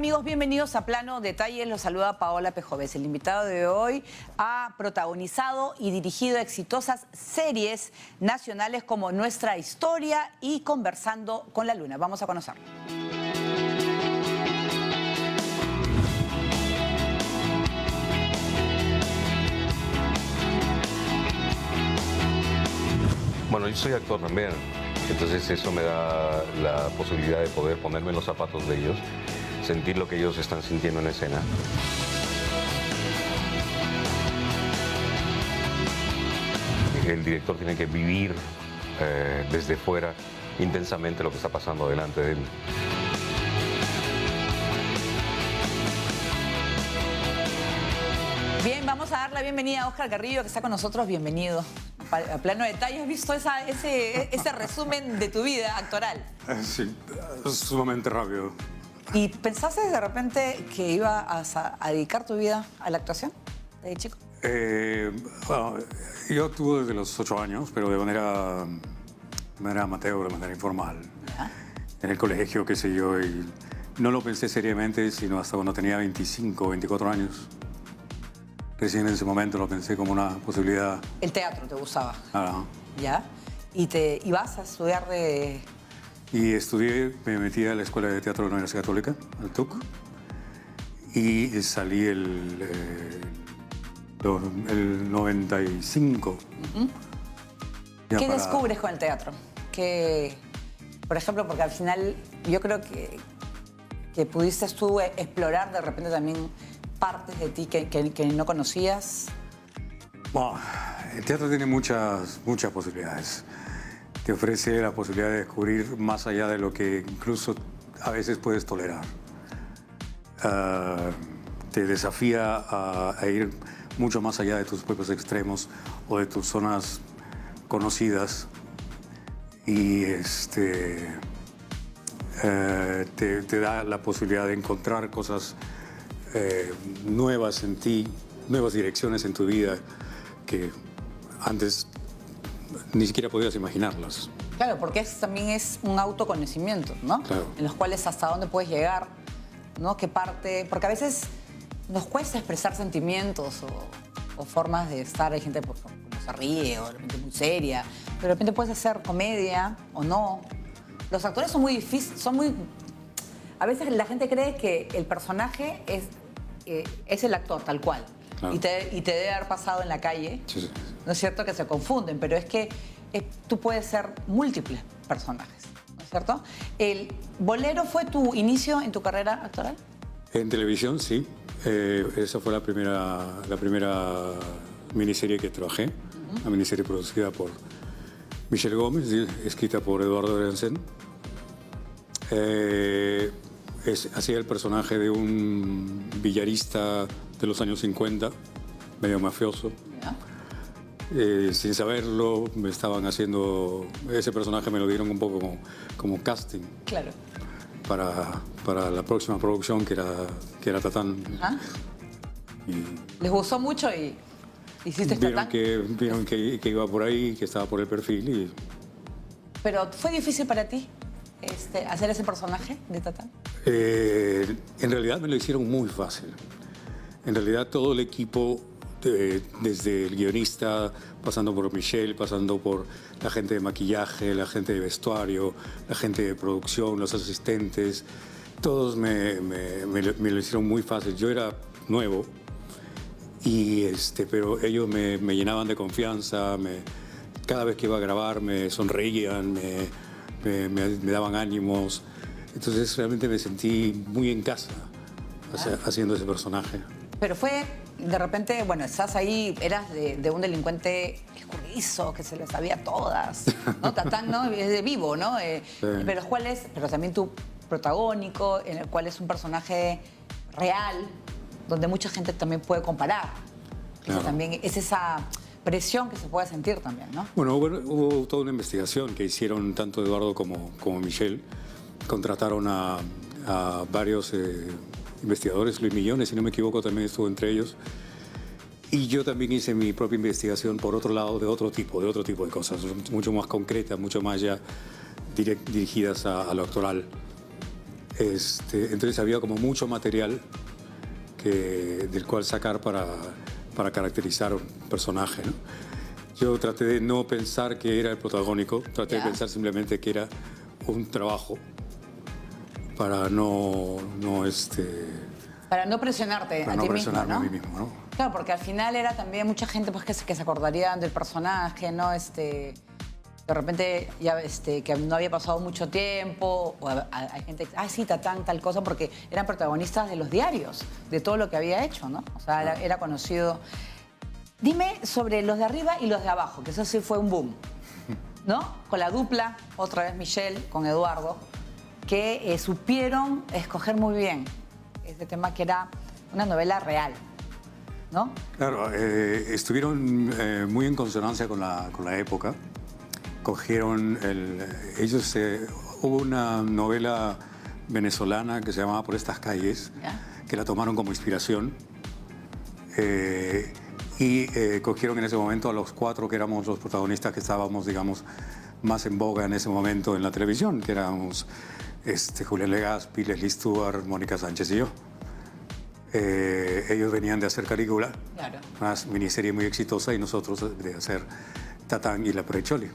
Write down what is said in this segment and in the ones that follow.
amigos? Bienvenidos a Plano Detalles. Los saluda Paola Pejovés. El invitado de hoy ha protagonizado y dirigido exitosas series nacionales como Nuestra Historia y Conversando con la Luna. Vamos a conocerlo. Bueno, yo soy actor también, entonces eso me da la posibilidad de poder ponerme en los zapatos de ellos, sentir lo que ellos están sintiendo en la escena. El director tiene que vivir desde fuera intensamente lo que está pasando delante de él. Bien, vamos a dar la bienvenida a Óscar Carrillo, que está con nosotros. Bienvenido a Plano Detalles. ¿Has visto ese resumen de tu vida actoral? Sí, sumamente rápido. ¿Y pensaste de repente que ibas a dedicar tu vida a la actuación desde chico? Bueno, yo actúo desde los 8 años, pero de manera amateur, de manera informal. ¿Ya? En el colegio, qué sé yo, y no lo pensé seriamente, sino hasta cuando tenía 25, 24 años. Recién en ese momento lo pensé como una posibilidad. El teatro te gustaba, Ah, ¿ya? ¿Y vas a estudiar de...? y estudié, me metí a la Escuela de Teatro de la Universidad Católica, al TUC, y salí el 95. Ya ¿Qué para- descubres con el teatro? Que, por ejemplo, porque al final yo creo que pudiste tú explorar de repente también partes de ti que no conocías. Bueno, el teatro tiene muchas posibilidades. Te ofrece la posibilidad de descubrir más allá de lo que incluso a veces puedes tolerar. Te desafía a ir mucho más allá de tus propios extremos o de tus zonas conocidas. Y te da la posibilidad de encontrar cosas nuevas en ti, nuevas direcciones en tu vida que antes ni siquiera podías imaginarlas. Claro, porque también es un autoconocimiento, ¿no? Claro. En los cuales hasta dónde puedes llegar, ¿no? ¿Qué parte? Porque a veces nos cuesta expresar sentimientos o formas de estar. Hay gente que no se ríe o de repente muy seria. Pero de repente puedes hacer comedia o no. Los actores son muy difíciles, A veces la gente cree que el personaje es el actor, tal cual. Claro. Y te debe haber pasado en la calle. Sí, sí. ¿No es cierto? Que se confunden, pero es que tú puedes ser múltiples personajes, ¿no es cierto? ¿El Bolero fue tu inicio en tu carrera actoral? En televisión, sí. Esa fue la primera miniserie que trabajé. Una miniserie producida por Michelle Gómez, escrita por Eduardo Berentzen. Hacía el personaje de un villarista de los años 50, medio mafioso. ¿Ya? Sin saberlo, me estaban haciendo... Ese personaje me lo dieron un poco como casting Claro. para la próxima producción, que era Tatán. Ajá. Y Les gustó mucho y hiciste vieron Tatán. que iba por ahí, que estaba por el perfil. Y Pero ¿fue difícil para ti hacer ese personaje de Tatán? en realidad me lo hicieron muy fácil. En realidad todo el equipo, desde el guionista, pasando por Michelle, pasando por la gente de maquillaje, la gente de vestuario, la gente de producción, los asistentes, todos me lo hicieron muy fácil. Yo era nuevo, pero ellos me llenaban de confianza. Cada vez que iba a grabar me sonreían, me daban ánimos. Entonces realmente me sentí muy en casa haciendo ese personaje. Pero fue, de repente, bueno, estás ahí, eras de un delincuente escurridizo, que se les sabía todas, ¿no? Tatán, ¿no? Es de vivo, ¿no? Sí. Pero también tú protagónico, en el cual es un personaje real, donde mucha gente también puede comparar. Claro. También es esa presión que se puede sentir también, ¿no? Bueno, hubo toda una investigación que hicieron tanto Eduardo como Michelle. Contrataron a varios investigadores. Luis Millones, si no me equivoco, también estuvo entre ellos. Y yo también hice mi propia investigación por otro lado, de otro tipo de cosas, mucho más concretas, mucho más ya dirigidas a lo actoral. Entonces había como mucho material del cual sacar para caracterizar un personaje, ¿no? Yo traté de no pensar que era el protagónico, traté de pensar simplemente que era un trabajo para Para no presionarte para a no ti presionarme mismo, ¿no? a mí mismo, ¿no? Claro, porque al final era también mucha gente pues, que se acordaría del personaje, ¿no? De repente ya que no había pasado mucho tiempo, o hay gente que, sí, Tatán, tal cosa, porque eran protagonistas de los diarios, de todo lo que había hecho, ¿no? O sea, era conocido. Dime sobre los de arriba y los de abajo, que eso sí fue un boom, ¿no? Con la dupla, otra vez Michelle con Eduardo, que supieron escoger muy bien este tema que era una novela real, ¿no? Claro, estuvieron muy en consonancia con la época. Cogieron hubo una novela venezolana que se llamaba Por estas calles, que la tomaron como inspiración. Cogieron en ese momento a los 4 que éramos los protagonistas que estábamos, digamos, más en boga en ese momento en la televisión, que éramos Julián Legazpi, Leslie Stewart, Mónica Sánchez y yo. Ellos venían de hacer Carígula, una miniserie muy exitosa, y nosotros de hacer Tatán y La Precholi.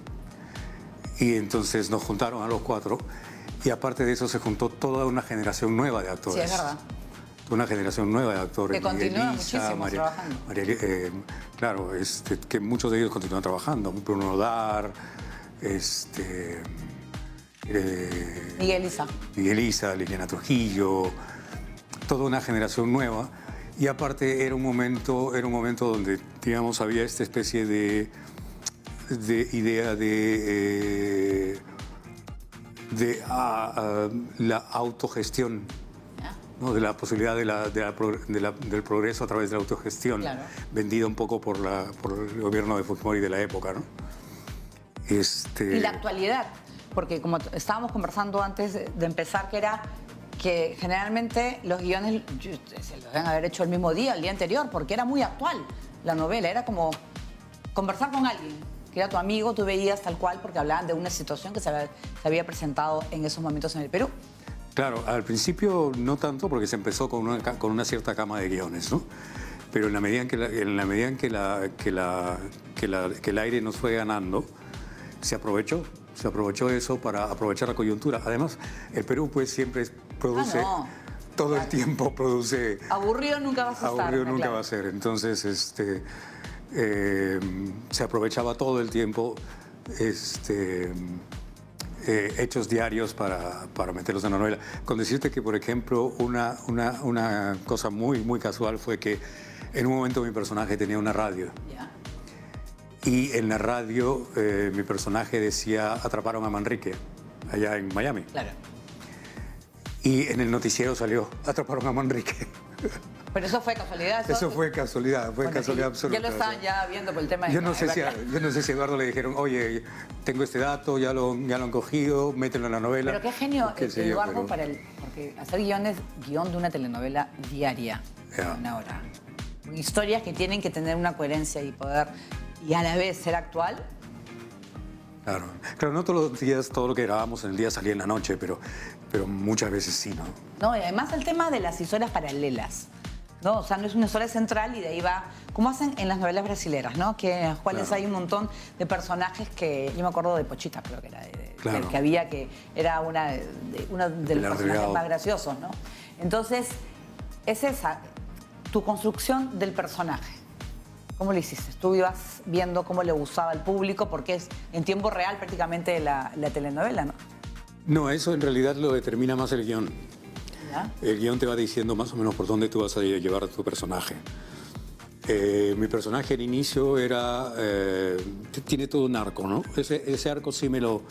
Y entonces nos juntaron a los 4, y aparte de eso se juntó toda una generación nueva de actores. Sí, es verdad. Una generación nueva de actores. Que continúa muchísimo trabajando. Claro, que muchos de ellos continúan trabajando. Bruno Nodar, Miguel Isa, Liliana Trujillo, toda una generación nueva. Y aparte era un momento donde, digamos, había esta especie de idea de la autogestión, ¿no? De la posibilidad del progreso a través de la autogestión, vendida un poco por el gobierno de Fujimori de la época, ¿no? Y la actualidad, porque como estábamos conversando antes de empezar, que generalmente los guiones se los deben haber hecho el mismo día, el día anterior, porque era muy actual la novela, era como conversar con alguien, que era tu amigo, tú veías tal cual, porque hablaban de una situación que se había presentado en esos momentos en el Perú. Claro, al principio no tanto, porque se empezó con una cierta cama de guiones, ¿no? Pero en la medida en que el aire nos fue ganando, se aprovechó eso para aprovechar la coyuntura. Además, el Perú pues siempre produce, todo el tiempo produce... Aburrido nunca vas a estar. Aburrido nunca va a ser. Entonces, se aprovechaba todo el tiempo hechos diarios para meterlos en la novela. Con decirte que, por ejemplo, una cosa muy, muy casual fue que en un momento mi personaje tenía una radio. Y en la radio mi personaje decía: atraparon a Manrique, allá en Miami. Claro. Y en el noticiero salió: atraparon a Manrique. Pero eso fue casualidad. Eso fue casualidad, casualidad absoluta. Ya lo estaban viendo por el tema de... Yo no sé si a Eduardo le dijeron: oye, tengo este dato, ya lo han cogido, mételo en la novela. Pero qué genio, Eduardo, porque hacer guión de una telenovela diaria, una hora. Historias que tienen que tener una coherencia y poder, y a la vez ser actual. Claro, no todos los días, todo lo que grabamos en el día salía en la noche, pero muchas veces sí, ¿no? No, y además el tema de las historias paralelas, ¿no? O sea, no es una historia central y de ahí va, como hacen en las novelas brasileras, ¿no? En las cuales hay un montón de personajes que, yo me acuerdo de Pochita, creo que era, que había, que era uno de los personajes más graciosos, ¿no? Entonces, es esa, tu construcción del personaje. ¿Cómo lo hiciste? Tú ibas viendo cómo le gustaba al público, porque es en tiempo real prácticamente la telenovela, ¿no? No, eso en realidad lo determina más el guión. ¿Ya? El guión te va diciendo más o menos por dónde tú vas a llevar a tu personaje. Mi personaje al inicio tiene todo un arco, ¿no? Ese arco sí me lo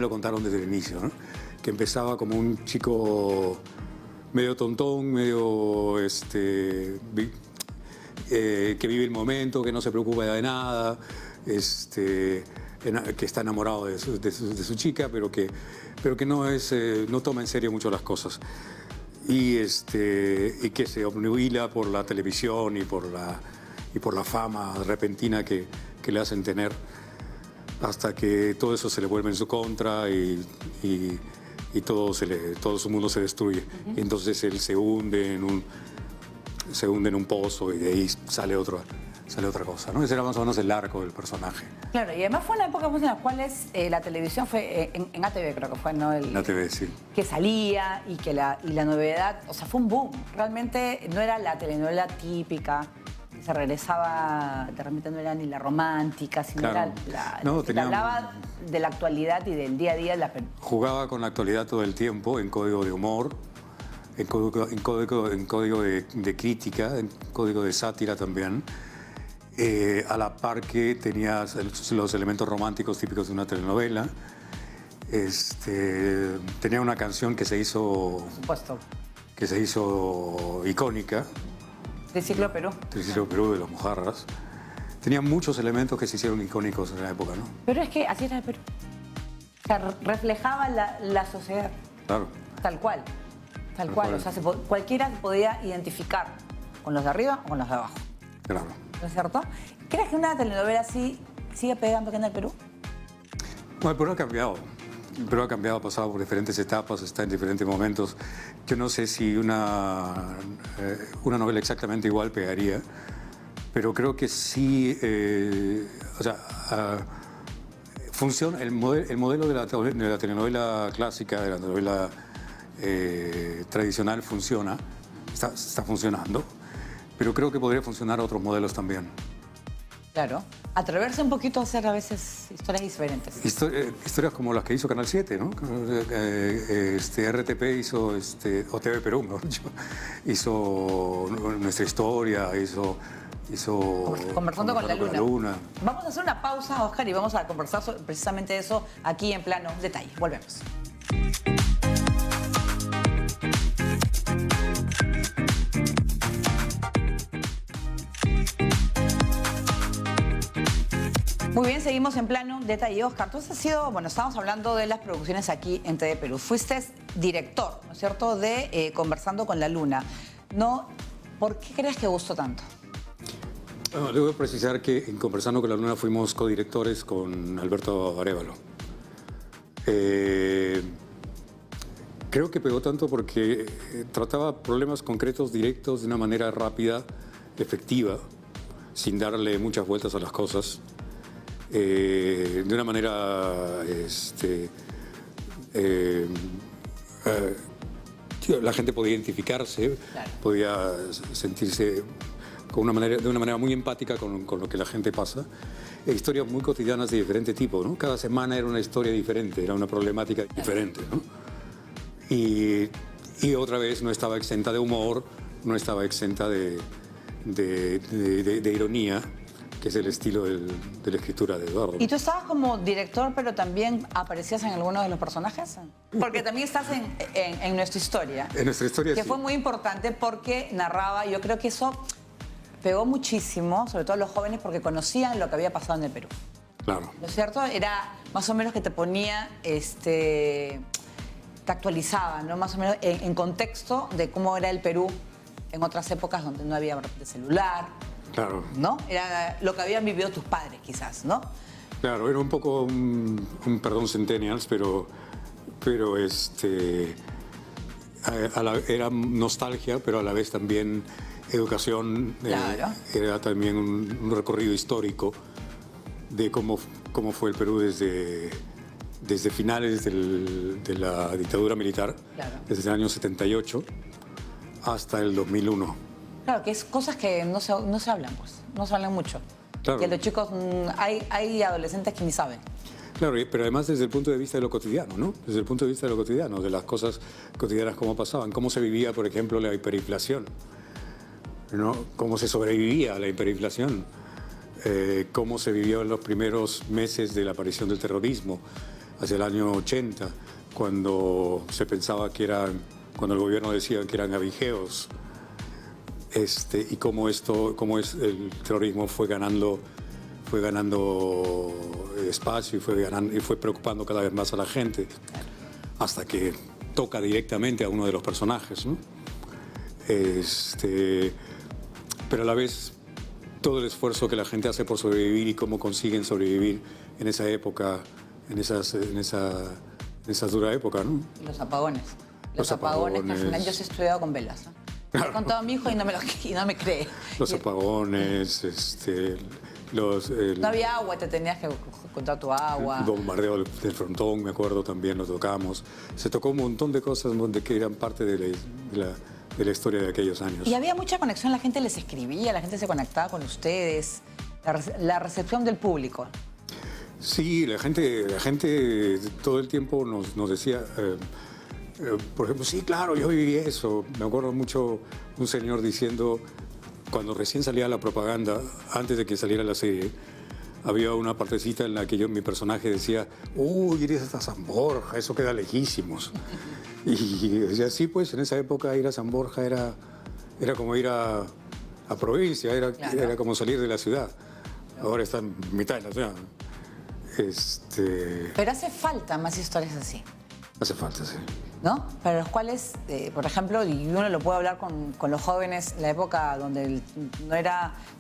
contaron desde el inicio, ¿no? Que empezaba como un chico medio tontón, medio que vive el momento, que no se preocupa de nada, que está enamorado de su chica, pero que no toma en serio mucho las cosas. Y que se obnubila por la televisión y por la fama repentina que le hacen tener, hasta que todo eso se le vuelve en su contra y y todo su mundo se destruye. Y entonces él se hunde en un pozo y de ahí sale otra cosa, ¿no? Ese era más o menos el arco del personaje. Claro, y además fue una época en la cual la televisión fue, en ATV creo que fue, ¿no? En ATV, sí. Que salía y la novedad, o sea, fue un boom. Realmente no era la telenovela típica, que se regresaba, de repente no era ni la romántica, sino Claro. era No, que te hablaba de la actualidad y del día a día de la película. Jugaba con la actualidad todo el tiempo, en código de humor, en código de crítica, en código de sátira también. A la par que tenía los elementos románticos típicos de una telenovela. Tenía una canción que se hizo... Por supuesto. Que se hizo icónica. Triciclo Perú. Triciclo Perú de los Mojarras. Tenía muchos elementos que se hicieron icónicos en la época, ¿no? Pero es que así era el Perú. O sea, reflejaba la sociedad. Claro. Tal cual. Tal cual. O sea, cualquiera se podía identificar con los de arriba o con los de abajo. Claro. ¿No es cierto? ¿Crees que una telenovela así sigue pegando aquí en el Perú? Bueno, el Perú ha cambiado. El Perú ha cambiado, ha pasado por diferentes etapas, está en diferentes momentos. Yo no sé si una novela exactamente igual pegaría, pero creo que sí, funciona, el modelo de la telenovela clásica, de la novela tradicional funciona, está funcionando, pero creo que podría funcionar otros modelos también. Claro. Atreverse un poquito a hacer a veces historias diferentes. Historias como las que hizo Canal 7, ¿no? RTP hizo, o TV Perú, mejor dicho, hizo Nuestra Historia, hizo Conversando con la Luna. Vamos a hacer una pausa, Oscar, y vamos a conversar sobre precisamente eso aquí en Plano Detalle. Volvemos. Muy bien, seguimos en Plano Detalle. Oscar, tú has sido, bueno, estamos hablando de las producciones aquí en TV Perú. Fuiste director, ¿no es cierto?, de Conversando con la Luna. ¿No? ¿Por qué crees que gustó tanto? Bueno, debo precisar que en Conversando con la Luna fuimos codirectores con Alberto Arévalo. Creo que pegó tanto porque trataba problemas concretos, directos, de una manera rápida, efectiva, sin darle muchas vueltas a las cosas. De una manera la gente podía identificarse, claro, podía sentirse de una manera muy empática con lo que la gente pasa. Historias muy cotidianas de diferente tipo, ¿no? Cada semana era una historia diferente, era una problemática diferente, ¿no? Y otra vez no estaba exenta de humor, no estaba exenta de ironía, que es el estilo de la escritura de Eduardo. ¿Y tú estabas como director, pero también aparecías en alguno de los personajes? Porque también estás en Nuestra Historia. En Nuestra Historia, que sí. Fue muy importante porque narraba, yo creo que eso pegó muchísimo, sobre todo a los jóvenes, porque conocían lo que había pasado en el Perú. Claro. ¿No es cierto? Era más o menos que te ponía, te actualizaba, ¿no? Más o menos en contexto de cómo era el Perú en otras épocas donde no había de celular. Claro. ¿No? Era lo que habían vivido tus padres, quizás, ¿no? Claro, era un poco perdón, centennials, pero era nostalgia, pero a la vez también educación. Claro. Era también un recorrido histórico de cómo fue el Perú desde finales de la dictadura militar, claro, desde el año 78 hasta el 2001. Claro, que es cosas que no se hablan, pues. No se hablan mucho. Claro. Que los chicos, hay adolescentes que ni saben. Claro, pero además desde el punto de vista de lo cotidiano, ¿no? Desde el punto de vista de lo cotidiano, de las cosas cotidianas, cómo pasaban, cómo se vivía, por ejemplo, la hiperinflación, ¿no? Cómo se sobrevivía a la hiperinflación, cómo se vivió en los primeros meses de la aparición del terrorismo, hacia el año 80, cuando se pensaba que cuando el gobierno decía que eran abigeos, y cómo el terrorismo fue ganando espacio y fue preocupando cada vez más a la gente, hasta que toca directamente a uno de los personajes, ¿no? Pero a la vez todo el esfuerzo que la gente hace por sobrevivir y cómo consiguen sobrevivir en esa época, en esa dura época, ¿no? Y los apagones. Los Que al final apagones. yo sí he estudiado con velas, ¿no? Le he contado a mi hijo y no me cree. Los Y- apagones, No había agua, te tenías que contar tu agua. el bombardeo del frontón, me acuerdo, también lo tocamos. Se tocó un montón de cosas que eran parte de la historia de aquellos años. Y había mucha conexión, la gente les escribía, la gente se conectaba con ustedes. La recepción del público. Sí, la gente todo el tiempo nos decía, por ejemplo, sí, claro, yo viví eso. Me acuerdo mucho un señor diciendo, cuando recién salía la propaganda, antes de que saliera la serie, había una partecita en la que mi personaje decía, uy, irías hasta San Borja, eso queda lejísimos. Y decía, sí, pues en esa época ir a San Borja era como ir a provincia, Claro. era como salir de la ciudad. Ahora está en mitad de la ciudad. Pero hace falta más historias así, Hace falta, sí. ¿no? Para los cuales, por ejemplo, y uno lo puede hablar con los jóvenes, la época donde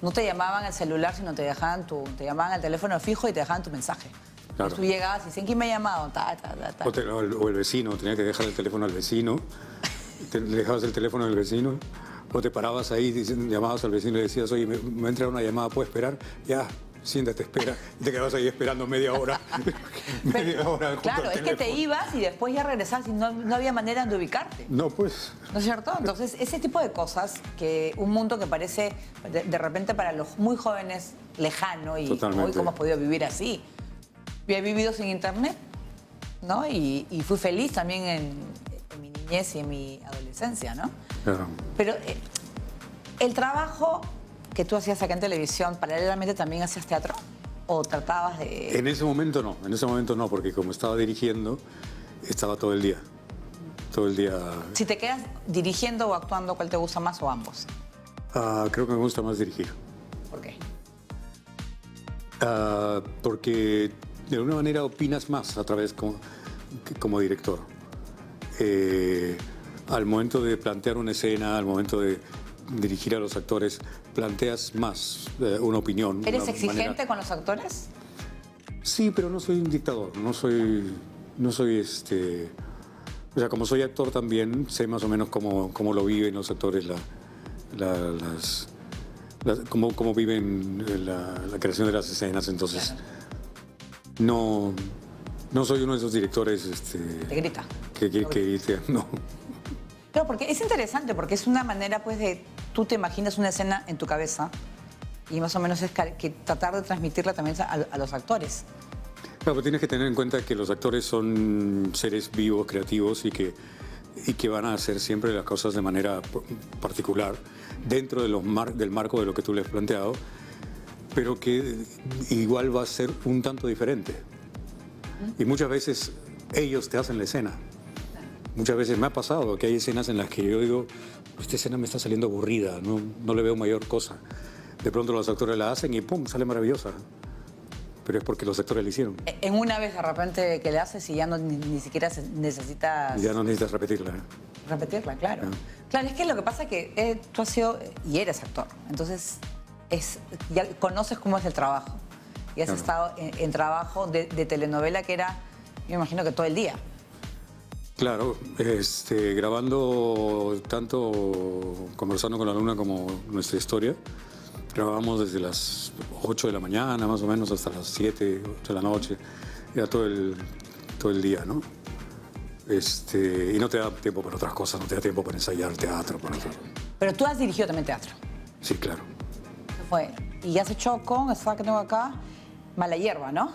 no te llamaban al celular, sino te llamaban al teléfono fijo y te dejaban tu mensaje. Claro. Tú llegabas y decían, ¿quién me ha llamado? Ta, ta, ta, ta. O el vecino, tenía que dejar el teléfono al vecino, le dejabas el teléfono al vecino, o te parabas ahí, llamabas al vecino y le decías, oye, me entra una llamada, ¿puedo esperar? Ya, siéntate, espera. Y te quedabas ahí esperando media hora. Media hora junto Claro, al es que te teléfono. ibas y después ya regresabas y no había manera de ubicarte. No, pues, ¿No es cierto? Entonces, ese tipo de cosas, que un mundo que parece de repente para los muy jóvenes lejano y Totalmente. hoy cómo has podido vivir así. Yo he vivido sin internet, ¿no? Y fui feliz también en mi niñez y en mi adolescencia, ¿no? claro. Pero el trabajo que tú hacías acá en televisión, paralelamente también hacías teatro, o tratabas de... En ese momento no, porque como estaba dirigiendo, estaba todo el día. Todo el día. Si te quedas dirigiendo o actuando, ¿cuál te gusta más o ambos? Creo que me gusta más dirigir. ¿Por qué? Porque de alguna manera opinas más a través como director. Al momento de plantear una escena, al momento de dirigir a los actores, planteas más una opinión. ¿Eres una exigente manera. con los actores? Sí, pero no soy un dictador, no soy o sea, como soy actor también, sé más o menos cómo lo viven los actores, cómo viven la creación de las escenas, entonces no soy uno de esos directores Te grita. no. Claro, porque es interesante, porque es una manera, pues, de... Tú te imaginas una escena en tu cabeza y más o menos es que tratar de transmitirla también a los actores. Claro, pero tienes que tener en cuenta que los actores son seres vivos, creativos y que van a hacer siempre las cosas de manera particular, dentro de del marco de lo que tú les has planteado, pero que igual va a ser un tanto diferente. Y muchas veces ellos te hacen la escena. Muchas veces me ha pasado que hay escenas en las que yo digo, esta escena me está saliendo aburrida, no le veo mayor cosa. De pronto los actores la hacen y ¡pum!, sale maravillosa. Pero es porque los actores la hicieron. En una vez de repente que le haces y ya ni siquiera necesitas Ya no necesitas repetirla. repetirla, claro. Ah. Claro, es que lo que pasa es que tú has sido y eres actor, entonces ya conoces cómo es el trabajo. Y has Claro. estado en trabajo de telenovela que era, yo me imagino que todo el día. Claro, grabando tanto Conversando con la Luna como Nuestra Historia, grabábamos desde las 8 de la mañana más o menos hasta las 7, 8 de la noche, era todo el día, ¿no? Y no te da tiempo para otras cosas, no te da tiempo para ensayar teatro, para todo. Pero tú has dirigido también teatro. Sí, claro. ¿Qué fue? Y has hecho con, esta que tengo acá, Mala Hierba, ¿no?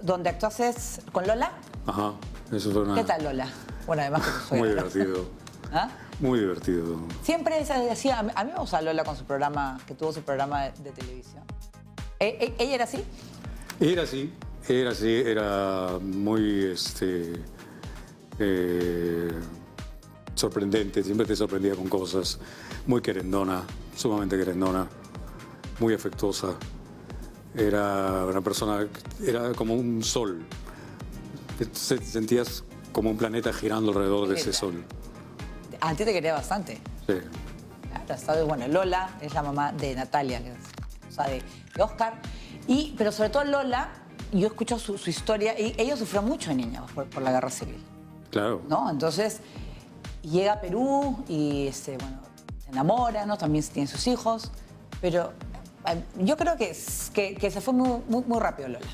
Donde actuaste con Lola. Ajá, eso fue una... ¿Qué tal, Lola? Bueno, además que tu suegra, Muy ¿no? divertido, ¿Ah? muy divertido. Siempre decía, a mí me gusta Lola con su programa, que tuvo su programa de televisión. ¿Ella era así? Era así, era muy sorprendente, siempre te sorprendía con cosas, muy querendona, sumamente querendona, muy afectuosa. Era una persona, era como un sol. Te sentías como un planeta girando alrededor de ese sol. A ti te quería bastante. Sí. Claro, ha estado, bueno, Lola es la mamá de Natalia, que es, o sea, de Oscar. Pero sobre todo Lola yo escucho su historia, y ella sufrió mucho de niña por la guerra civil, Claro. ¿no? Entonces, llega a Perú y bueno, se enamora, ¿no? También tiene sus hijos, pero yo creo que se fue muy rápido, Lola,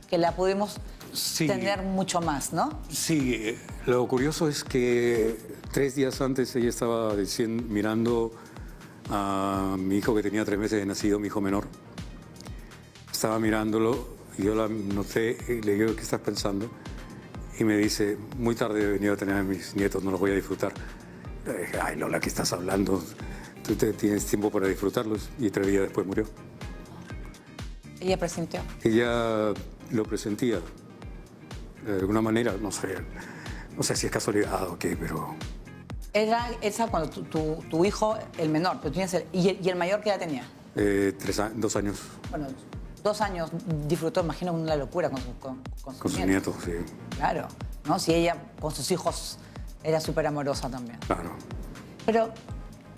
que la pudimos Sí. tener mucho más, ¿no? Sí, lo curioso es que 3 días antes ella estaba mirando a mi hijo que tenía 3 meses de nacido, mi hijo menor. Estaba mirándolo y yo la noté y le digo, ¿qué estás pensando? Y me dice, muy tarde he venido a tener a mis nietos, no los voy a disfrutar. Le dije, ay Lola, ¿qué estás hablando? Tú tienes tiempo para disfrutarlos. Y 3 días después murió. Ella presintió. Ella lo presentía. De alguna manera, no sé si es casualidad o qué, pero... Era esa cuando tu hijo, el menor, pero tienes y el mayor, ¿qué edad tenía? 2 años. Bueno, 2 años disfrutó, imagino, una locura con sus Nietos, sí. Claro, ¿no? Si ella con sus hijos era súper amorosa también. Claro. Pero,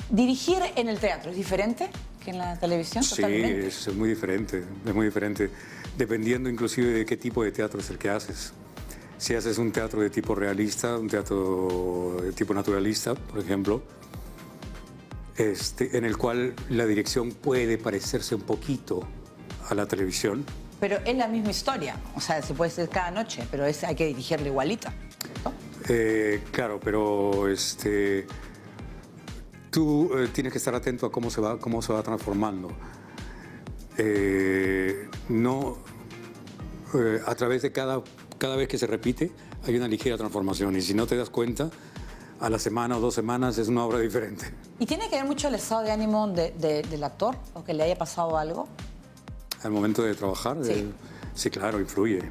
¿dirigir en el teatro es diferente que en la televisión? Sí, Totalmente. es muy diferente, dependiendo inclusive de qué tipo de teatro es el que haces. Si haces un teatro de tipo realista, un teatro de tipo naturalista, por ejemplo, en el cual la dirección puede parecerse un poquito a la televisión. Pero es la misma historia, o sea, se puede hacer cada noche, pero hay que dirigirla igualita, ¿no? Claro, pero tú tienes que estar atento a cómo se va transformando. A través de cada vez que se repite hay una ligera transformación y si no te das cuenta, a la semana o 2 semanas es una obra diferente. ¿Y tiene que ver mucho el estado de ánimo del actor o que le haya pasado algo? Al momento de trabajar, Sí. Sí, claro, influye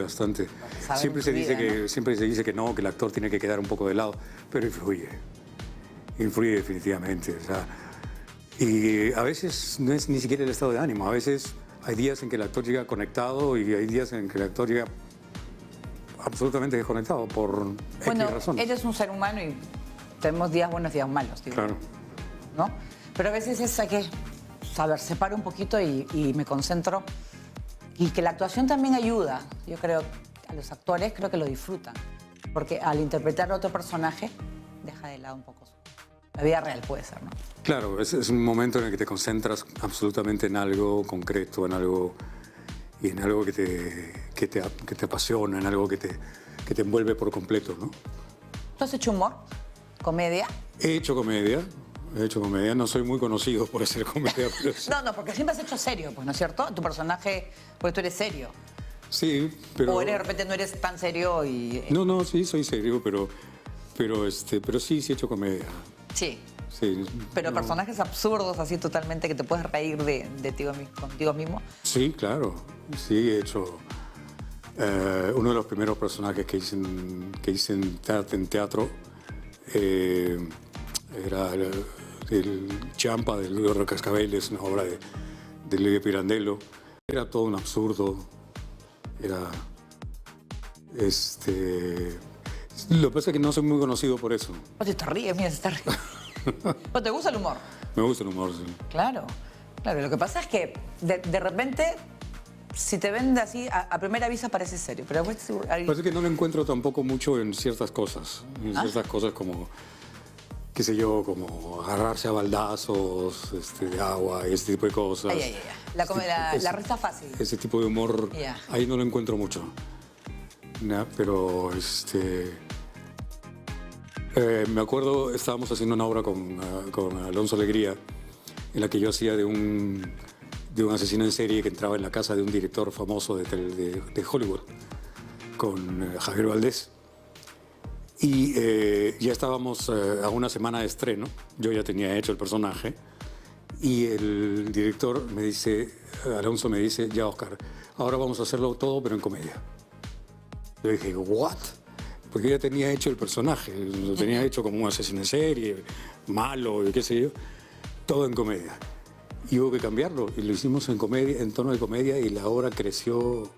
bastante. Saber Siempre en se tu dice vida, ¿no? siempre se dice que no, que el actor tiene que quedar un poco de lado, pero influye definitivamente. O sea, y a veces no es ni siquiera el estado de ánimo, a veces hay días en que el actor llega conectado y hay días en que el actor llega absolutamente desconectado por Bueno, X razones. eres un ser humano y tenemos días buenos, días malos, digo, Claro. ¿no? Pero a veces hay que saber, separo un poquito y me concentro. Y que la actuación también ayuda. Yo creo, a los actores creo que lo disfrutan. Porque al interpretar a otro personaje, deja de lado un poco la vida real, puede ser, ¿no? Claro, es un momento en el que te concentras absolutamente en algo concreto, en algo que te apasiona, en algo que te envuelve por completo, ¿no? ¿Tú has hecho humor? ¿Comedia? He hecho comedia, no soy muy conocido por hacer comedia, pero sí. No, porque siempre has hecho serio, pues, ¿no es cierto? Tu personaje, porque tú eres serio. Sí, pero... O de repente no eres tan serio y... No, sí, soy serio, pero sí he hecho comedia. Sí. Sí, Pero no. personajes absurdos, así totalmente, que te puedes reír contigo mismo. Sí, claro. Sí, he hecho... uno de los primeros personajes que hice en teatro era el Champa del Gorro Cascabeles, una obra de Livio Pirandello. Era todo un absurdo. Era... Lo que pasa es que no soy muy conocido por eso. O te ríes, mira, se está riendo. ¿Pero te gusta el humor? Me gusta el humor, sí. Claro, claro. Lo que pasa es que de repente, si te ven así, a primera vista parece serio, pero después... Lo que pasa es que no lo encuentro tampoco mucho en ciertas cosas. En ciertas cosas como, qué sé yo, como agarrarse a baldazos de agua y ese tipo de cosas. Ay. La risa fácil. Ese tipo de humor, Ya. ahí no lo encuentro mucho. Pero me acuerdo, estábamos haciendo una obra con Alonso Alegría, en la que yo hacía de un asesino en serie que entraba en la casa de un director famoso de Hollywood, con Javier Valdés. Y ya estábamos a una semana de estreno, yo ya tenía hecho el personaje, y el director me dice, Alonso me dice, ya Oscar, ahora vamos a hacerlo todo pero en comedia. Yo dije, ¿what? Porque yo ya tenía hecho el personaje, lo tenía hecho como un asesino en serie, malo, qué sé yo, todo en comedia. Y hubo que cambiarlo, y lo hicimos en comedia, en tono de comedia, y la obra creció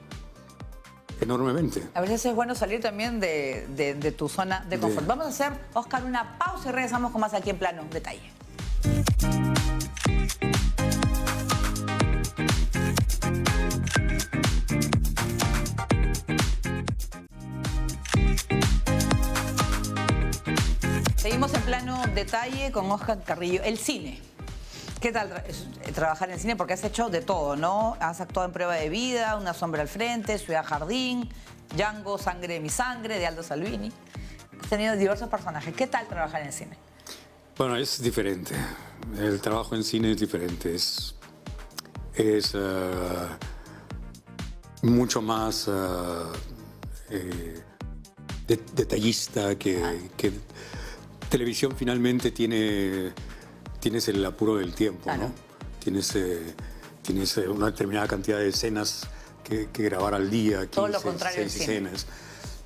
enormemente. A veces es bueno salir también de tu zona de confort. Vamos a hacer, Oscar, una pausa y regresamos con más aquí en Plano Detalle. Seguimos en plano detalle con Oscar Carrillo. El cine. ¿Qué tal trabajar en cine? Porque has hecho de todo, ¿no? Has actuado en Prueba de Vida, Una sombra al frente, Ciudad Jardín, Django, Sangre de mi sangre, de Aldo Salvini. Has tenido diversos personajes. ¿Qué tal trabajar en cine? Bueno, es diferente. El trabajo en cine es diferente. Es mucho más detallista que televisión. Finalmente tienes el apuro del tiempo, Claro. ¿no? Tienes una determinada cantidad de escenas que grabar al día, 15, Todo lo contrario 16 del cine. escenas.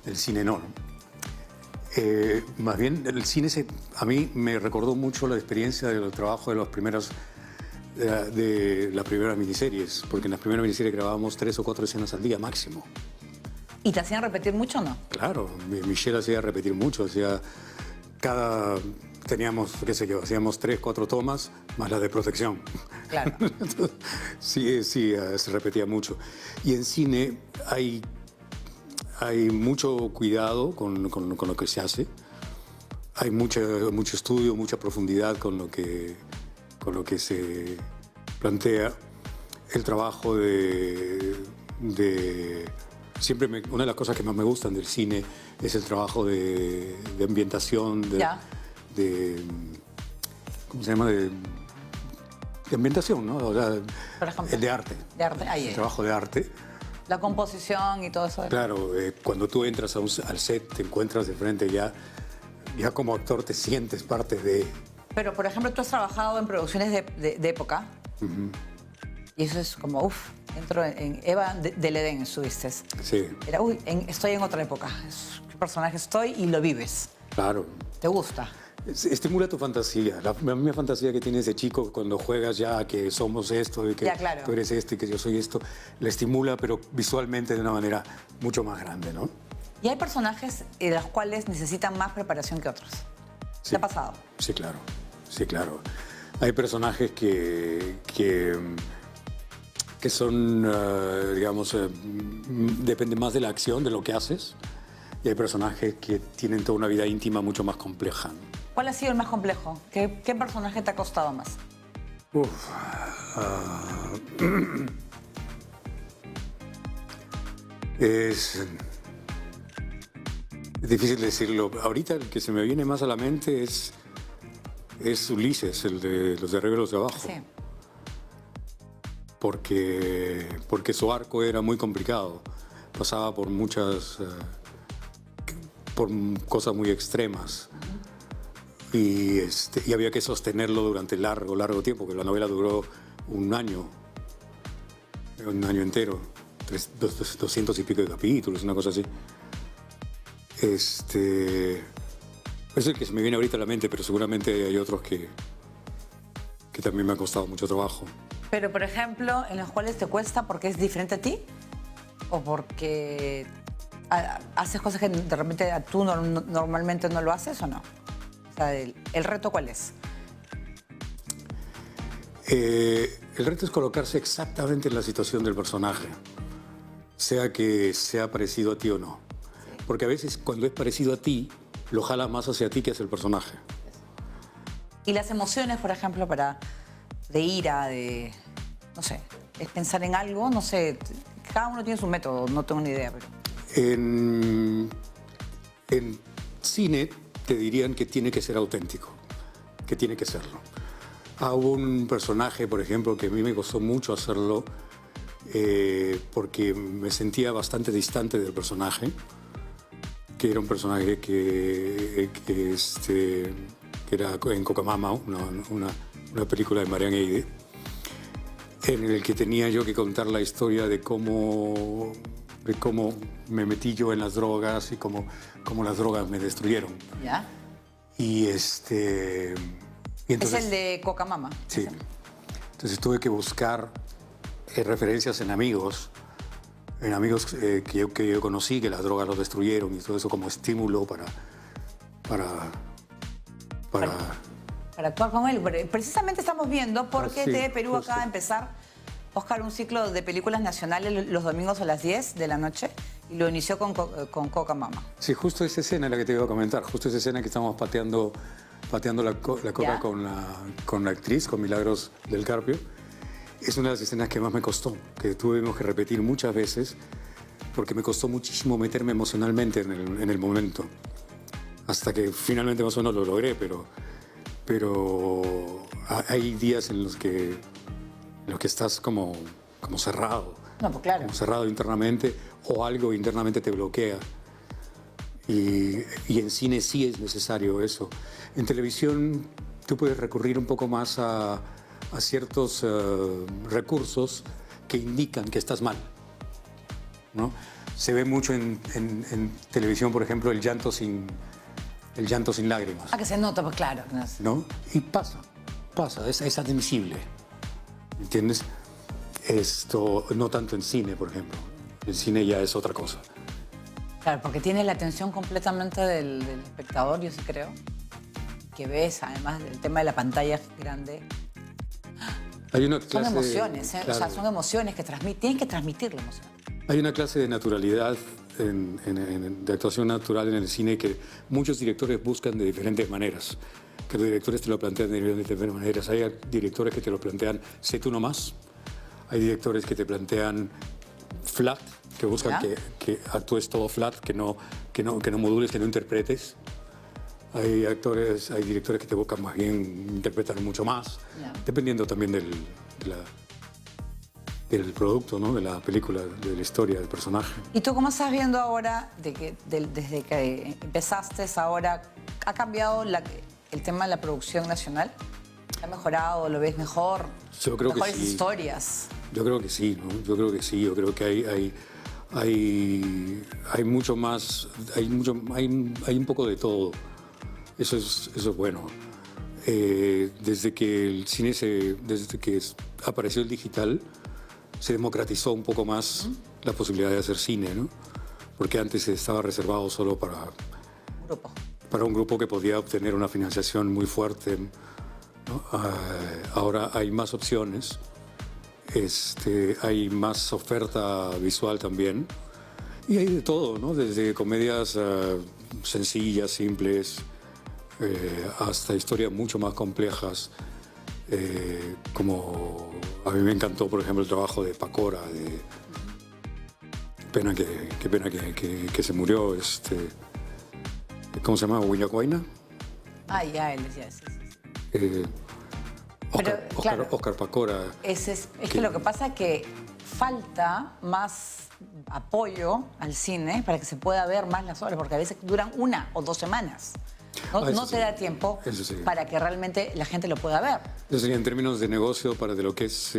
El cine no, ¿no? Más bien, el cine a mí me recordó mucho la experiencia del trabajo de las primeras miniseries, porque en las primeras miniseries grabábamos 3 o 4 escenas al día máximo. ¿Y te hacían repetir mucho o no? Claro, Michelle hacía repetir mucho, teníamos, qué sé yo, hacíamos 3, 4 tomas más las de protección. Claro. Sí, se repetía mucho. Y en cine hay mucho cuidado con lo que se hace. Hay mucho estudio, mucha profundidad con lo que se plantea. El trabajo siempre una de las cosas que más me gustan del cine es el trabajo de ambientación, ¿cómo se llama? De ambientación, ¿no? O sea, Por ejemplo. de arte. De arte, ahí El es. trabajo de arte. La composición y todo eso. Claro, cuando tú entras al set, te encuentras de frente ya como actor te sientes parte de... Pero, por ejemplo, tú has trabajado en producciones de época. Y eso es como, entro en Eva del Edén, estuviste. Sí, Era, estoy en otra época. ¿Qué personaje estoy? Y lo vives. claro. ¿Te gusta? Estimula tu fantasía, la misma fantasía que tiene ese chico cuando juegas ya que somos esto, y que Ya, claro. tú eres esto y que yo soy esto, la estimula, pero visualmente de una manera mucho más grande, ¿no? Y hay personajes de los cuales necesitan más preparación que otros. Sí. ¿Te ha pasado? Sí, claro. Sí, claro. Hay personajes que son, digamos, depende más de la acción, de lo que haces, y hay personajes que tienen toda una vida íntima mucho más compleja. ¿Cuál ha sido el más complejo? ¿Qué personaje te ha costado más? Es difícil decirlo. Ahorita el que se me viene más a la mente es Ulises, el de los de arriba y los de abajo. Sí. Porque su arco era muy complicado. Pasaba por por cosas muy extremas. Y había que sostenerlo durante largo tiempo, porque la novela duró un año entero, 200 y pico de capítulos, una cosa así. Es el que se me viene ahorita a la mente, pero seguramente hay otros que también me ha costado mucho trabajo. Pero, por ejemplo, en los cuales te cuesta porque es diferente a ti o porque haces cosas que de repente tú normalmente no lo haces o no. O sea, ¿el reto cuál es? El reto es colocarse exactamente en la situación del personaje, sea que sea parecido a ti o no. Porque a veces cuando es parecido a ti, lo jala más hacia ti que hacia el personaje. Y las emociones, por ejemplo, de ira, no sé, es pensar en algo, no sé, cada uno tiene su método, no tengo ni idea, pero... En cine te dirían que tiene que ser auténtico, que tiene que serlo. Hubo un personaje, por ejemplo, que a mí me costó mucho hacerlo porque me sentía bastante distante del personaje, que era un personaje que era en Cocamama, una película de Marian Eide, en el que tenía yo que contar la historia de cómo me metí yo en las drogas y cómo las drogas me destruyeron. ¿Ya? Y entonces, es el de Cocamama. Sí. Entonces tuve que buscar referencias en amigos que yo conocí, que las drogas los destruyeron y todo eso como estímulo para actuar con él. Precisamente estamos viendo porque sí, TV Perú justo. acaba de empezar, Oscar, un ciclo de películas nacionales los domingos a las 10 de la noche y lo inició con Cocamama. Sí, justo esa escena es la que te iba a comentar, justo esa escena que estamos pateando pateando la coca ¿Ya? con la actriz, con Milagros del Carpio. Es una de las escenas que más me costó, que tuvimos que repetir muchas veces, porque me costó muchísimo meterme emocionalmente en el momento. Hasta que finalmente más o menos lo logré, pero hay días en los que estás como cerrado. No, pues claro. Como cerrado internamente, o algo internamente te bloquea. Y en cine sí es necesario eso. En televisión tú puedes recurrir un poco más a ciertos recursos que indican que estás mal, ¿no? Se ve mucho en televisión, por ejemplo, el llanto sin lágrimas, Ah, que se nota, pues claro. ¿no? Y pasa, es admisible, ¿entiendes? Esto no tanto en cine, por ejemplo. En cine ya es otra cosa. Claro, porque tienes la atención completamente del espectador, yo sí creo. Que ves, además, el tema de la pantalla grande. Hay una Son clase, emociones, ¿eh? claro, O sea, son emociones que tienes que transmitir la emoción. hay una clase de naturalidad, de actuación natural en el cine que muchos directores buscan de diferentes maneras. Que los directores te lo plantean de diferentes maneras. Hay directores que te lo plantean, sé tú nomás. Hay directores que te plantean flat, que buscan ¿Ya? que actúes todo flat, que no modules, que no interpretes. Hay directores que te buscan más bien interpretar mucho más, Ya. dependiendo también del producto, ¿no? De la película, de la historia, del personaje. ¿Y tú cómo estás viendo ahora, desde que empezaste ahora, ha cambiado el tema de la producción nacional? ¿Ha mejorado? ¿Lo ves mejor? Yo creo que ¿Mejores sí. historias? Yo creo que sí, ¿no? Yo creo que sí. Yo creo que hay mucho más, hay un poco de todo. Eso es bueno. Desde que apareció el digital, se democratizó un poco más la posibilidad de hacer cine, ¿no? Porque antes estaba reservado solo Grupo. para un grupo que podía obtener una financiación muy fuerte, ¿no? Ahora hay más opciones, hay más oferta visual también, y hay de todo, ¿no? Desde comedias sencillas, simples, hasta historias mucho más complejas, como a mí me encantó, por ejemplo, el trabajo de Pacora, qué pena que se murió, ¿cómo se llama? ¿Huayna? Ah, ya, él decía, sí. Oscar Pacora. Es que lo que pasa es que falta más apoyo al cine para que se pueda ver más las obras, porque a veces duran 1 o 2 semanas. No te da tiempo para que realmente la gente lo pueda ver. Eso sería en términos de negocio de lo que es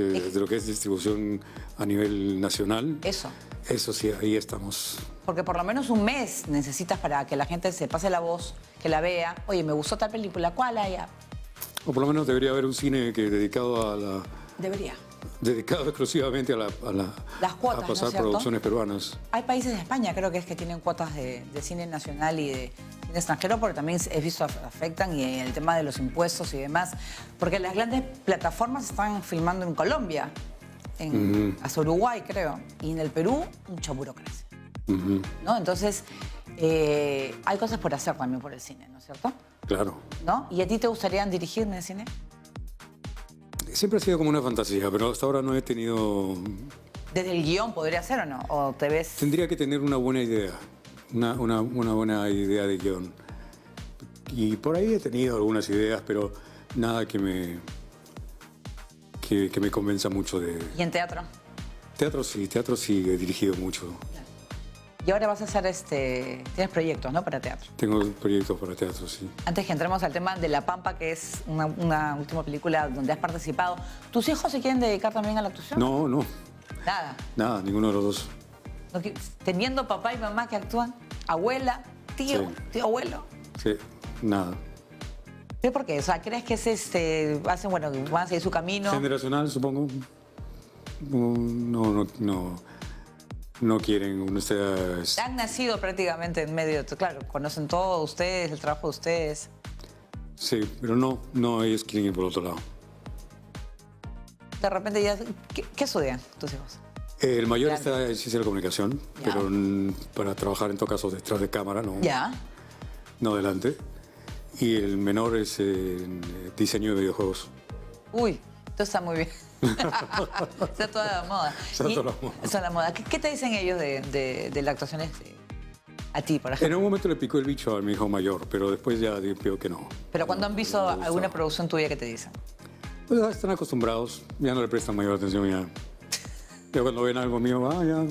distribución a nivel nacional. Eso sí, ahí estamos. Porque por lo menos 1 mes necesitas para que la gente se pase la voz, que la vea. Oye, me gustó tal película, ¿cuál hay? O por lo menos debería haber un cine dedicado a la... Debería. Dedicado exclusivamente a las cuotas, a pasar ¿no es cierto? producciones peruanas. Hay países de España, creo que es que tienen cuotas de cine nacional y de cine extranjero, porque también he visto afectan y el tema de los impuestos y demás. Porque las grandes plataformas están filmando en Colombia, hasta Uruguay, creo. Y en el Perú, mucha burocracia. ¿No? Entonces, hay cosas por hacer también por el cine, ¿no es cierto? Claro. ¿No? ¿Y a ti te gustaría dirigir en el cine? Siempre ha sido como una fantasía, pero hasta ahora no he tenido... ¿Desde el guión podría ser o no? ¿O te ves...? Tendría que tener una buena idea, una buena idea de guión. Y por ahí he tenido algunas ideas, pero nada que me convenza mucho de... ¿Y en teatro? Teatro sí he dirigido mucho. Y ahora vas a hacer tienes proyectos, ¿no? Para teatro. Tengo proyectos para teatro, sí. Antes que entremos al tema de La Pampa, que es una última película donde has participado, ¿tus hijos se quieren dedicar también a la actuación? No. Nada. Nada, ninguno de los dos. Teniendo papá y mamá que actúan, abuela, tío, Sí. tío, abuelo. Sí, nada. ¿Pero por qué? O sea, ¿crees que van a seguir su camino? Generacional, supongo. No quieren. Ustedes... Han nacido prácticamente en medio, claro, conocen todo ustedes, el trabajo de ustedes. Sí, pero no, ellos quieren ir por otro lado. De repente ya, ¿qué estudian tus hijos? El mayor Ya. está en ciencia de la comunicación, Ya. pero para trabajar en todo caso detrás de cámara, no, Ya. no delante. y el menor es en diseño de videojuegos. Uy, esto está muy bien. Está toda la moda. Está toda la moda. Está la moda. ¿Qué te dicen ellos de la actuación a ti, por ejemplo? En un momento le picó el bicho a mi hijo mayor, pero después ya dijo que no. Pero cuando han visto No le alguna gustaba. producción tuya, ¿qué te dicen? Pues ya están acostumbrados, ya no le prestan mayor atención ya. Ya cuando ven algo mío, ya no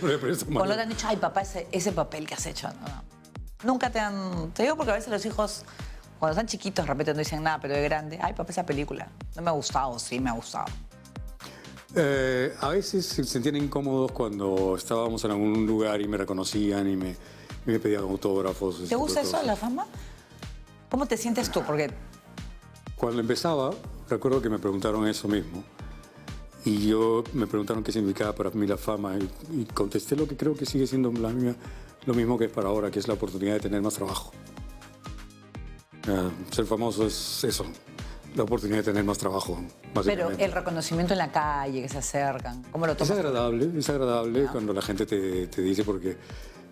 le prestan Cuando mayor. te han dicho, ay, papá, ese papel que has hecho. No. Nunca te han... Te digo porque a veces los hijos, cuando están chiquitos, de repente no dicen nada, pero de grande, ay, papá, esa película no me ha gustado, sí me ha gustado. A veces se sentían incómodos cuando estábamos en algún lugar y me reconocían y me pedían autógrafos. ese ¿Te tipo gusta de eso de cosas. la fama? ¿Cómo te sientes tú? Porque Cuando empezaba, recuerdo que me preguntaron eso mismo. Y yo me preguntaron qué significaba para mí la fama. Y contesté lo que creo que sigue siendo lo mismo que es para ahora, que es la oportunidad de tener más trabajo. Ser famoso es eso, la oportunidad de tener más trabajo, pero básicamente. el reconocimiento en la calle, que se acercan, ¿cómo lo Es tomas? agradable cuando la gente te dice, porque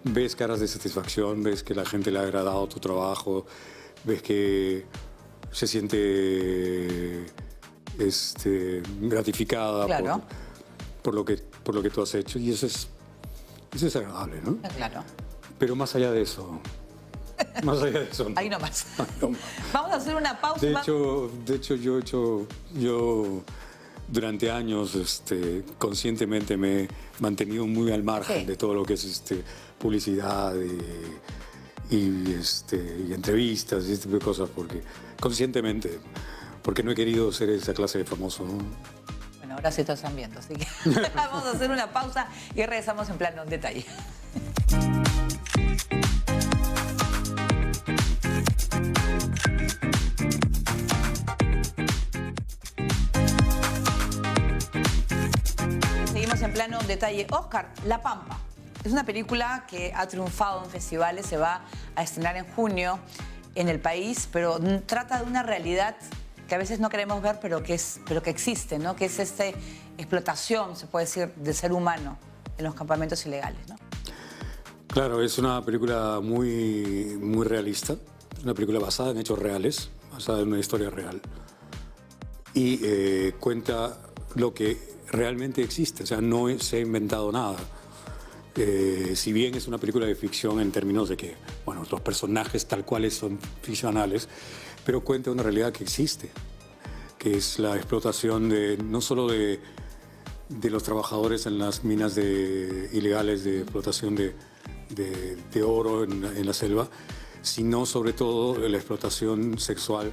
ves caras de satisfacción, ves que la gente le ha agradado tu trabajo, ves que se siente gratificada Claro. por lo que tú has hecho, y eso es agradable, ¿no? Claro. Pero más allá de eso, no. Ahí nomás. No. Vamos a hacer una pausa. De hecho, yo durante años conscientemente me he mantenido muy al margen Sí. de todo lo que es publicidad y entrevistas y este tipo de cosas, conscientemente, porque no he querido ser esa clase de famoso, ¿no? Bueno, ahora sí estás viendo, así que vamos a hacer una pausa y regresamos en plano en detalle. Seguimos en plano en detalle. Oscar, La Pampa. Es una película que ha triunfado en festivales, se va a estrenar en junio en el país, pero trata de una realidad que a veces no queremos ver, pero que existe, ¿no? Que es esta explotación, se puede decir, del ser humano en los campamentos ilegales, ¿no? Claro, es una película muy, muy realista, es una película basada en hechos reales, basada en una historia real, y cuenta lo que realmente existe, o sea, no se ha inventado nada. Si bien es una película de ficción en términos de que, bueno, los personajes tal cuales son ficcionales, pero cuenta una realidad que existe, que es la explotación no solo de los trabajadores en las minas ilegales de explotación de oro en la selva, sino sobre todo la explotación sexual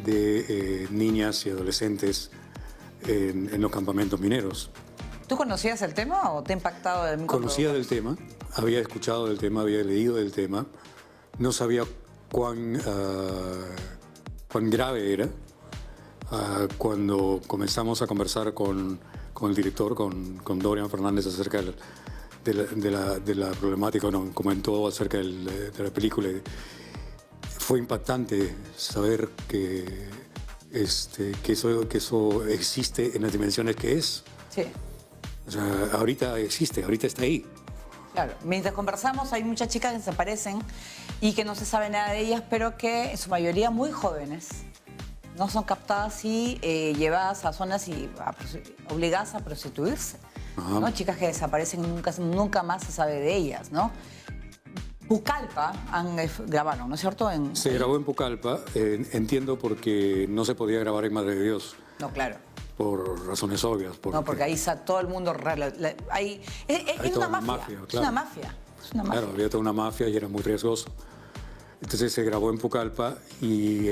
de niñas y adolescentes en los campamentos mineros. ¿Tú conocías el tema o te ha impactado de mí? Conocía del tema, había escuchado del tema, había leído del tema, no sabía cuán grave era. Cuando comenzamos a conversar con el director, con Dorian Fernández, acerca de la problemática, nos comentó acerca de la película. Fue impactante saber que eso existe en las dimensiones que es. Sí. O sea, ahorita existe, ahorita está ahí. Claro, mientras conversamos hay muchas chicas que desaparecen y que no se sabe nada de ellas, pero que en su mayoría muy jóvenes no son captadas y llevadas a zonas y obligadas a prostituirse. ¿No? Chicas que desaparecen y nunca más se sabe de ellas, ¿no? Pucallpa grabaron, ¿no es cierto? Se grabó en Pucallpa, entiendo porque no se podía grabar en Madre de Dios, No, claro. por razones obvias. No, porque ahí está todo el mundo... Es toda una una mafia. mafia, Es claro. una mafia. Es una mafia. Claro, había toda una mafia y era muy riesgoso. Entonces se grabó en Pucallpa y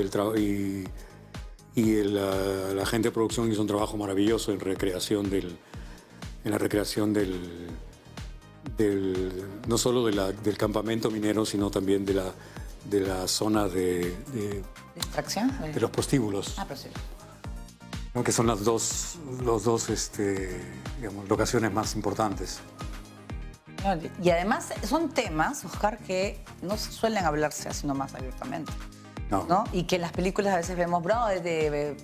la gente de producción hizo un trabajo maravilloso en la recreación no solo del campamento minero, sino también de la zona de ¿Distracción? los prostíbulos, Ah, pero sí. ¿no? Que son los dos digamos, locaciones más importantes. No, y además son temas, Oscar, que no suelen hablarse así nomás abiertamente. No. Y que en las películas a veces vemos, de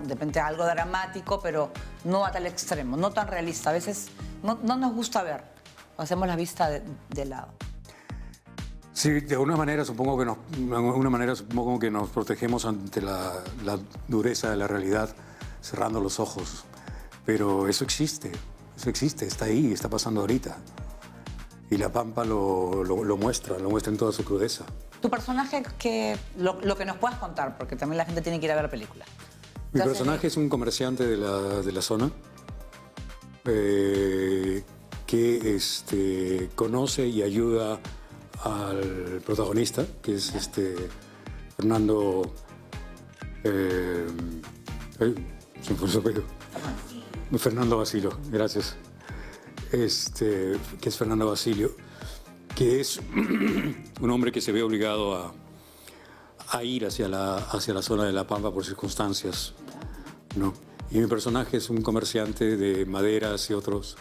repente algo dramático, pero no a tal extremo, no tan realista. A veces no nos gusta ver, hacemos la vista de lado. Sí, de alguna manera supongo que nos protegemos ante la dureza de la realidad, cerrando los ojos. Pero eso existe, está ahí, está pasando ahorita. Y La Pampa lo muestra en toda su crudeza. Tu personaje, lo que nos puedas contar, porque también la gente tiene que ir a ver la película. Mi personaje es un comerciante de la zona que conoce y ayuda al protagonista, que es Fernando... se me fue su apellido. Fernando Basilio, gracias. Que es Fernando Basilio, que es un hombre que se ve obligado a ir hacia la zona de La Pampa por circunstancias, ¿no? Y mi personaje es un comerciante de maderas y otros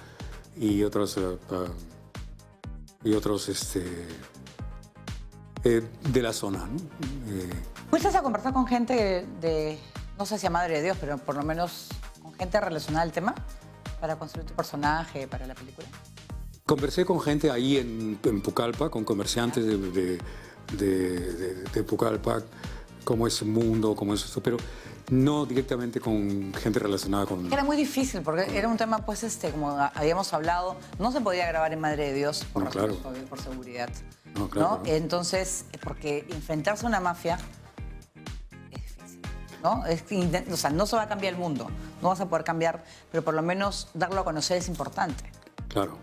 de la zona, ¿no? ¿Fuiste a conversar con gente no sé si a Madre de Dios, pero por lo menos con gente relacionada al tema para construir tu personaje para la película? Conversé con gente ahí en Pucallpa, con comerciantes de Pucallpa, cómo es el mundo, cómo es esto, pero no directamente con gente relacionada con... Era muy difícil porque era un tema, pues, como habíamos hablado, no se podía grabar en Madre de Dios por, no, claro. por seguridad. No, claro, ¿no? Entonces, porque enfrentarse a una mafia es difícil, ¿no? O sea, no se va a cambiar el mundo, no vas a poder cambiar, pero por lo menos darlo a conocer es importante. Claro.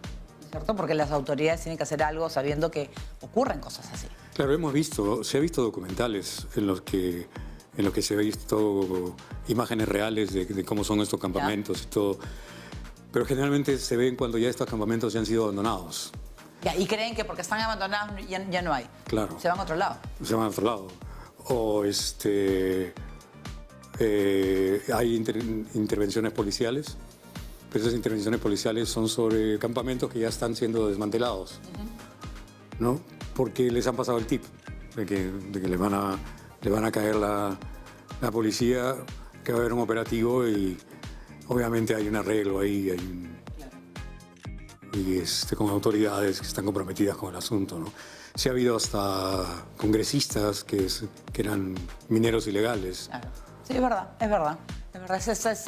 ¿Cierto? Porque las autoridades tienen que hacer algo sabiendo que ocurren cosas así. Claro, se ha visto documentales en los que se ha visto imágenes reales de cómo son estos campamentos y todo. Pero generalmente se ven cuando ya estos campamentos ya han sido abandonados. Ya, y creen que porque están abandonados ya no hay. Claro. Se van a otro lado. Se van a otro lado. O hay intervenciones policiales, pero esas intervenciones policiales son sobre campamentos que ya están siendo desmantelados, ¿no? Porque les han pasado el tip de que le van a caer la policía, que va a haber un operativo y obviamente hay un arreglo ahí, y con autoridades que están comprometidas con el asunto, ¿no? Sí ha habido hasta congresistas que eran mineros ilegales. Claro. Sí, es verdad, es verdad.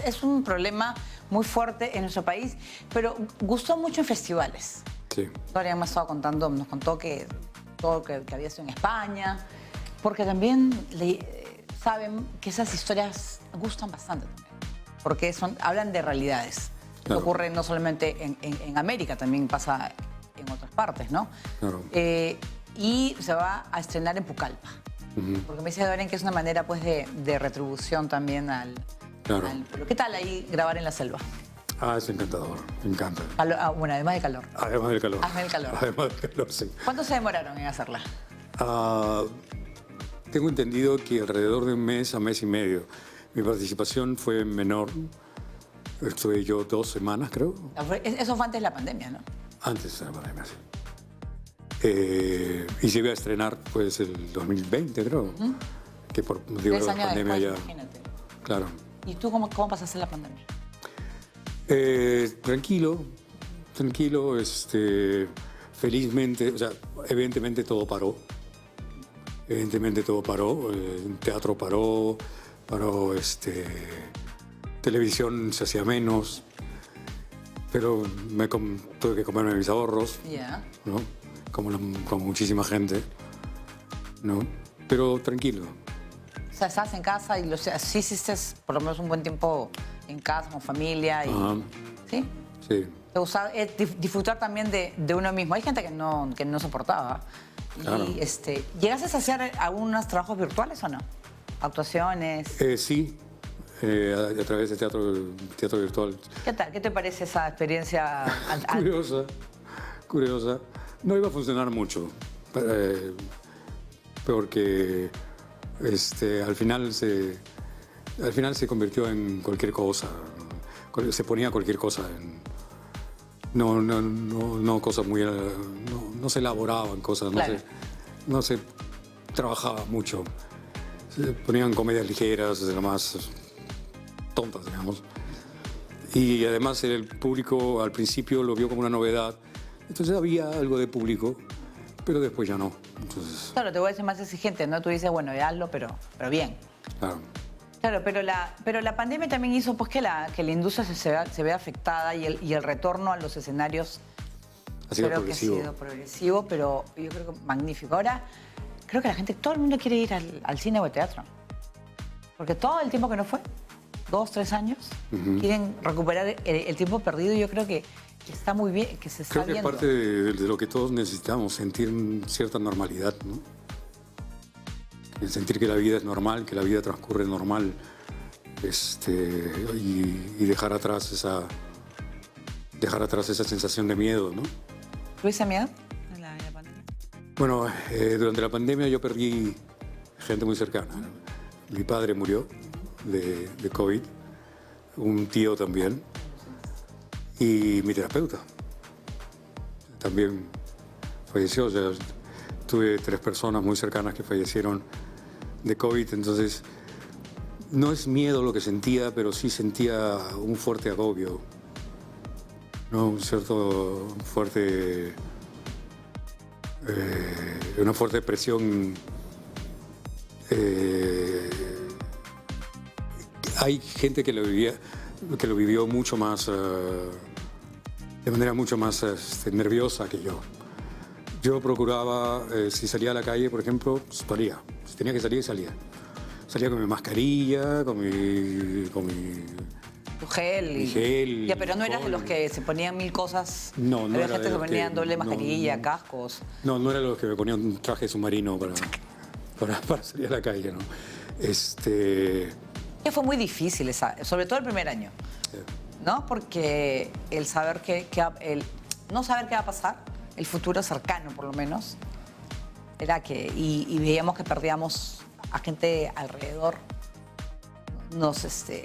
Es un problema muy fuerte en nuestro país, pero gustó mucho en festivales. Sí. Gloria me estaba contando, nos contó que todo que había sido en España, porque también saben que esas historias gustan bastante también, porque hablan de realidades. Claro. Que ocurre no solamente en América, también pasa en otras partes, ¿no? Claro. Y se va a estrenar en Pucallpa. Porque me dice Dorian que es una manera, pues, de retribución también Claro. al pueblo. ¿Qué tal ahí grabar en la selva? Es encantador, me encanta. Bueno, además de calor. Además del calor. Además del calor. Además del calor, sí. ¿Cuánto se demoraron en hacerla? Tengo entendido que alrededor de un mes a mes y medio. Mi participación fue menor. Estuve yo 2 semanas, creo. Eso fue antes de la pandemia, ¿no? Antes de la pandemia, sí. Y se iba a estrenar, pues, el 2020, creo. Que por motivo de 3 la años pandemia después, ya... imagínate. Claro. ¿Y tú cómo pasaste la pandemia? Tranquilo, felizmente, o sea, evidentemente todo paró. El teatro paró, televisión se hacía menos, pero tuve que comerme mis ahorros, ¿no? Como muchísima gente, ¿no? Pero tranquilo. O sea, estabas en casa y sí hiciste por lo menos un buen tiempo en casa, con familia. ¿Sí? Sí. ¿Te gustaba disfrutar también de uno mismo? Hay gente que no soportaba. Claro. Y, ¿llegaste a hacer algunos trabajos virtuales o no? ¿Actuaciones? Sí, a través de teatro virtual. ¿Qué tal? ¿Qué te parece esa experiencia? Curiosa. No iba a funcionar mucho, porque al final se convirtió en cualquier cosa. Se ponía cualquier cosa. No cosas muy... No se elaboraban cosas, claro. no se trabajaba mucho. Se ponían comedias ligeras, de lo más tontas, digamos. Y además el público al principio lo vio como una novedad. Entonces había algo de público, pero después ya no. Entonces, Claro, te voy a decir más exigente, ¿no? Tú dices, bueno, ya hazlo, pero bien. claro. Claro, pero la pandemia también hizo pues, que la industria se vea afectada y el retorno a los escenarios Ha sido creo progresivo. que ha sido progresivo, pero yo creo que magnífico. Ahora, creo que la gente, todo el mundo quiere ir al cine o al teatro. Porque todo el tiempo que no fue, 2, 3 años, quieren recuperar el tiempo perdido y yo creo que está muy bien, que se está Creo que es viendo. parte de lo que todos necesitamos, sentir cierta normalidad, ¿no? El sentir que la vida es normal, que la vida transcurre normal, y dejar atrás esa sensación de miedo, ¿no? ¿Tuviste miedo en la pandemia? Bueno, durante la pandemia yo perdí gente muy cercana. Mi padre murió de COVID, un tío también, y mi terapeuta también falleció. O sea, tuve 3 personas muy cercanas que fallecieron de COVID, entonces no es miedo lo que sentía, pero sí sentía un fuerte agobio, ¿no? Una fuerte presión. Hay gente que lo vivió mucho más, de manera mucho más nerviosa que yo. Yo procuraba, si salía a la calle, por ejemplo, salía. Si tenía que salir, salía. Salía con mi mascarilla, con mi Tu gel. Mi gel, Ya, pero no eras de los alcohol. que se ponían 1000 cosas. No, no Había era gente de que los ponían que- doble no, mascarilla, no. cascos. No era los que me ponían un traje submarino para salir a la calle, ¿no? Que fue muy difícil, sobre todo el primer año, ¿no? Porque el saber el no saber qué va a pasar, el futuro cercano por lo menos, era que, y veíamos que perdíamos a gente alrededor.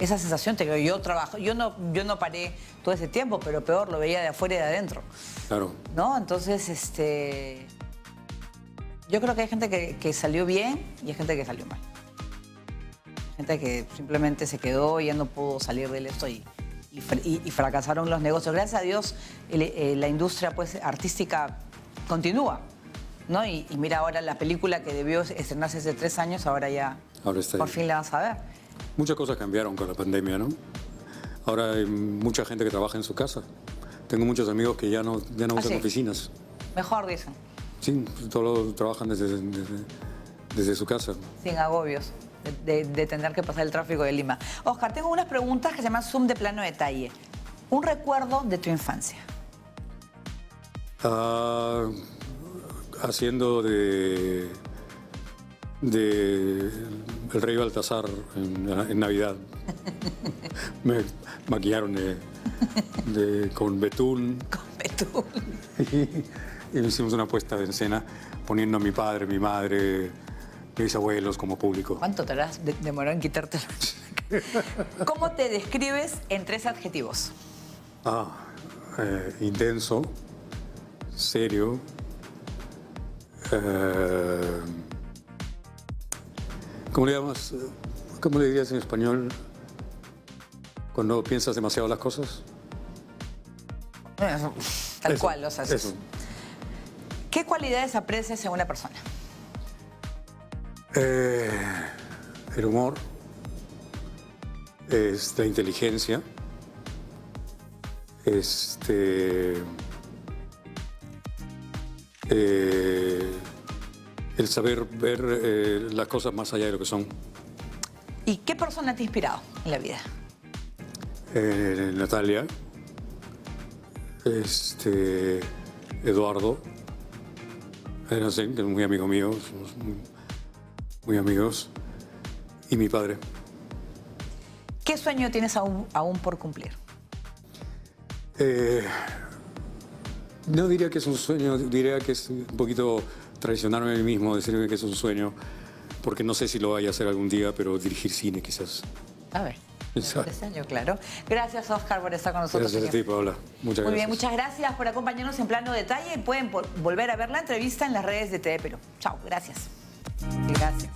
Esa sensación, te digo, yo no paré todo ese tiempo, pero peor, lo veía de afuera y de adentro, Claro. ¿no? Entonces, yo creo que hay gente que salió bien y hay gente que salió mal. Gente que simplemente se quedó y ya no pudo salir de esto y fracasaron los negocios. Gracias a Dios, la industria pues, artística continúa, ¿no? Y mira ahora la película que debió estrenarse hace 3 años, ahora Está por ahí. fin la vas a ver. Muchas cosas cambiaron con la pandemia, ¿no? Ahora hay mucha gente que trabaja en su casa. Tengo muchos amigos que ya no usan sí? oficinas. Mejor, dicen, Sí, todos trabajan desde su casa. sin agobios de tener que pasar el tráfico de Lima. Oscar, tengo unas preguntas que se llaman Zoom de plano detalle. Un recuerdo de tu infancia. Haciendo de el rey Baltasar en Navidad. Me maquillaron con betún Con betún. y hicimos una puesta de escena poniendo a mi padre, mi madre, mis abuelos como público. ¿Cuánto te habrás demorado en quitártelo? ¿Cómo te describes en 3 adjetivos? Intenso, serio, ¿cómo le llamas? ¿Cómo le dirías en español cuando piensas demasiado las cosas? Tal Eso, cual, o sea, eso. ¿Qué cualidades aprecias en una persona? El humor, la inteligencia, el saber ver las cosas más allá de lo que son. ¿Y qué persona te ha inspirado en la vida? Natalia, Eduardo, no sé, que es muy amigo mío, somos muy amigos, y mi padre. ¿Qué sueño tienes aún por cumplir? No diría que es un sueño, diría que es un poquito traicionarme a mí mismo, decirme que es un sueño, porque no sé si lo vaya a hacer algún día, pero dirigir cine quizás. A ver. Exacto. Este año, claro. Gracias, Oscar, por estar con nosotros. Gracias a ti, Paola. Muchas Muy bien, gracias. muchas gracias por acompañarnos en Plano Detalle. Pueden volver a ver la entrevista en las redes de TV Perú. Chao, gracias. Gracias.